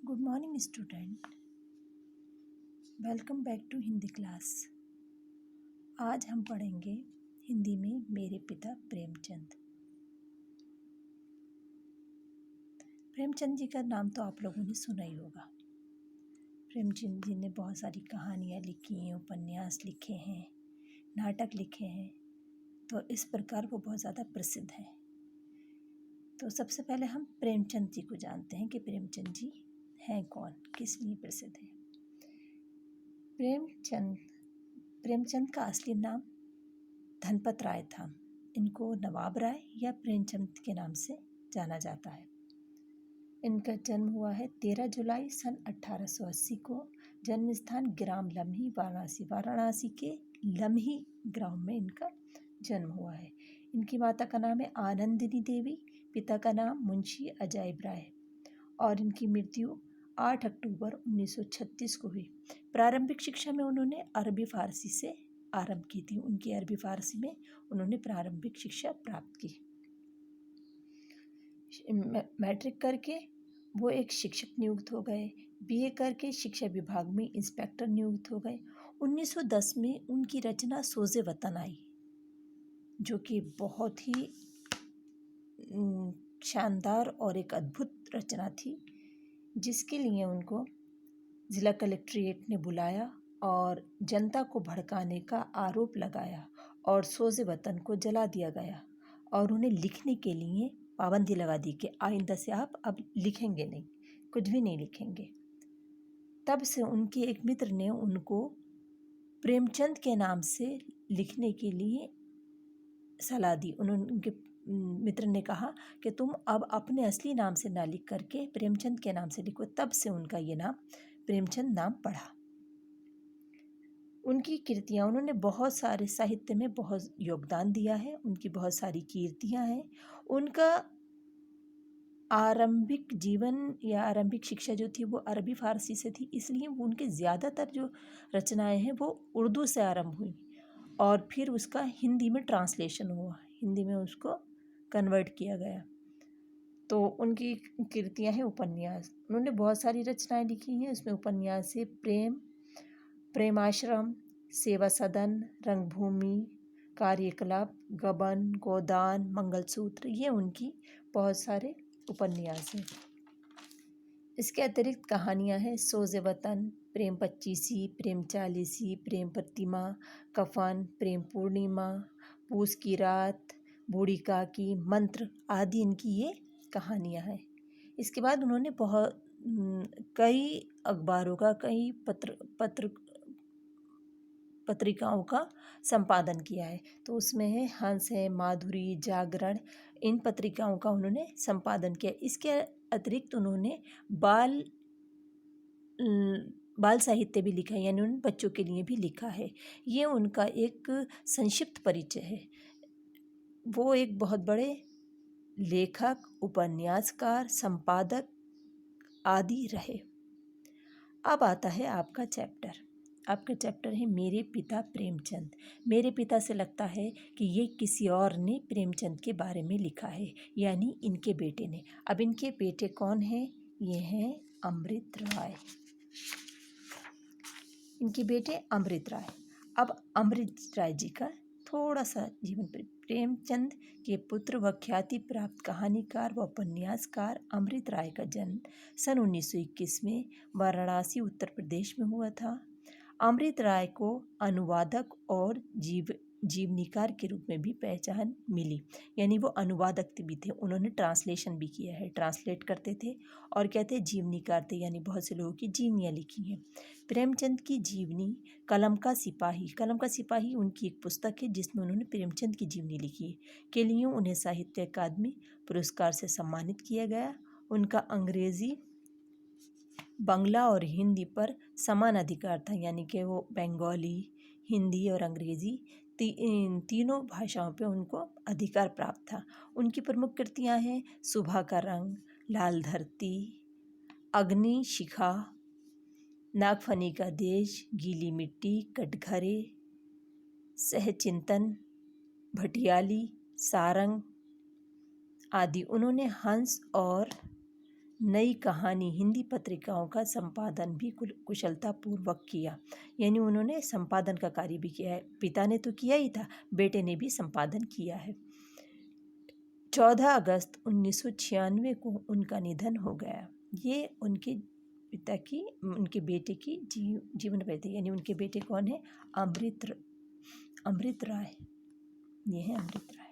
Good morning student, welcome back to Hindi class. आज हम पढ़ेंगे हिंदी में मेरे पिता प्रेमचंद। प्रेमचंद जी का नाम तो आप लोगों ने सुना ही होगा। प्रेमचंद जी ने बहुत सारी कहानियाँ लिखी हैं, उपन्यास लिखे हैं, नाटक लिखे हैं, तो इस प्रकार वो बहुत ज़्यादा प्रसिद्ध हैं। तो सबसे पहले हम प्रेमचंद जी को जानते हैं कि प्रेमचंद जी हैं कौन, किस लिए प्रसिद्ध हैं। प्रेमचंद का असली नाम धनपत राय था। इनको नवाब राय या प्रेमचंद के नाम से जाना जाता है। इनका जन्म हुआ है 13 जुलाई सन 1880 को। जन्म स्थान ग्राम लम्ही, वाराणसी के लम्ही ग्राम में इनका जन्म हुआ है। इनकी माता का नाम है आनंदिनी देवी, पिता का नाम मुंशी अजायब राय और इनकी मृत्यु 8 अक्टूबर 1936 को हुई। प्रारंभिक शिक्षा में उन्होंने अरबी फारसी से आरंभ की थी। उनकी अरबी फारसी में उन्होंने प्रारंभिक शिक्षा प्राप्त की। मैट्रिक करके वो एक शिक्षक नियुक्त हो गए। बीए करके शिक्षा विभाग में इंस्पेक्टर नियुक्त हो गए। 1910 में उनकी रचना सोज़े वतन आई, जो कि बहुत ही शानदार और एक अद्भुत रचना थी, जिसके लिए उनको ज़िला कलेक्ट्रेट ने बुलाया और जनता को भड़काने का आरोप लगाया और सोज़े वतन को जला दिया गया और उन्हें लिखने के लिए पाबंदी लगा दी कि आइंदा से आप अब लिखेंगे नहीं, कुछ भी नहीं लिखेंगे। तब से उनके एक मित्र ने उनको प्रेमचंद के नाम से लिखने के लिए सलाह दी। उनके मित्र ने कहा कि तुम अब अपने असली नाम से ना लिख करके प्रेमचंद के नाम से लिखो। तब से उनका ये नाम प्रेमचंद नाम पड़ा। उनकी कृतियाँ, उन्होंने बहुत सारे साहित्य में बहुत योगदान दिया है। उनकी बहुत सारी कीर्तियाँ हैं। उनका आरंभिक जीवन या आरंभिक शिक्षा जो थी वो अरबी फारसी से थी, इसलिए उनके ज़्यादातर जो रचनाएं हैं वो उर्दू से आरंभ हुई और फिर उसका हिंदी में ट्रांसलेशन हुआ, हिंदी में उसको कन्वर्ट किया गया। तो उनकी कृतियाँ हैं उपन्यास। उन्होंने बहुत सारी रचनाएं लिखी हैं। उसमें उपन्यास है प्रेमाश्रम, सेवा सदन, रंगभूमि, कार्यकलाप, गबन, गोदान, मंगलसूत्र, ये उनकी बहुत सारे उपन्यास हैं। इसके अतिरिक्त कहानियाँ हैं सोज़े वतन, प्रेम पच्चीसी, प्रेम चालीसी, प्रेम प्रतिमा, कफन, प्रेम पूर्णिमा, पूस की रात, बूढ़ी काकी, मंत्र आदि इनकी ये कहानियाँ हैं। इसके बाद उन्होंने बहुत कई अखबारों का, कई पत्रिकाओं का संपादन किया है। तो उसमें है हंस है, माधुरी, जागरण, इन पत्रिकाओं का उन्होंने संपादन किया। इसके अतिरिक्त उन्होंने बाल साहित्य भी लिखा है, यानी उन्होंने बच्चों के लिए भी लिखा है। ये उनका एक संक्षिप्त परिचय है। वो एक बहुत बड़े लेखक, उपन्यासकार, संपादक आदि रहे। अब आता है आपका चैप्टर। आपका चैप्टर है मेरे पिता प्रेमचंद। मेरे पिता से लगता है कि ये किसी और ने प्रेमचंद के बारे में लिखा है, यानी इनके बेटे ने। अब इनके बेटे कौन हैं? ये हैं अमृत राय। इनके बेटे अमृत राय। अब अमृत राय जी का थोड़ा सा जीवन। प्रेमचंद के पुत्र व ख्याति प्राप्त कहानीकार व उपन्यासकार अमृत राय का जन्म सन 1921 में वाराणसी उत्तर प्रदेश में हुआ था। अमृत राय को अनुवादक और जीवनीकार के रूप में भी पहचान मिली, यानी वो अनुवादक भी थे। उन्होंने ट्रांसलेशन भी किया है, ट्रांसलेट करते थे और कहते जीवनीकार थे, यानी बहुत से लोगों की जीवनियाँ लिखी हैं। प्रेमचंद की जीवनी कलम का सिपाही उनकी एक पुस्तक है जिसमें उन्होंने प्रेमचंद की जीवनी लिखी है। के लिए उन्हें साहित्य अकादमी पुरस्कार से सम्मानित किया गया। उनका अंग्रेज़ी, बांग्ला और हिंदी पर समान अधिकार था, यानी कि वो बंगाली, हिंदी और अंग्रेज़ी तीनों भाषाओं पे उनको अधिकार प्राप्त था। उनकी प्रमुख कृतियाँ हैं सुबह का रंग, लाल धरती, अग्नि शिखा, नागफनी का देश, गीली मिट्टी, कटघरे, सहचिंतन, भटियाली, सारंग आदि। उन्होंने हंस और नई कहानी हिंदी पत्रिकाओं का संपादन भी कुशलतापूर्वक किया, यानी उन्होंने संपादन का कार्य भी किया है। पिता ने तो किया ही था, बेटे ने भी संपादन किया है। 14 अगस्त 1996 को उनका निधन हो गया। ये उनके बेटे की जीवन वृत्ति, यानी उनके बेटे कौन है? अमृत राय। ये है अमृत राय।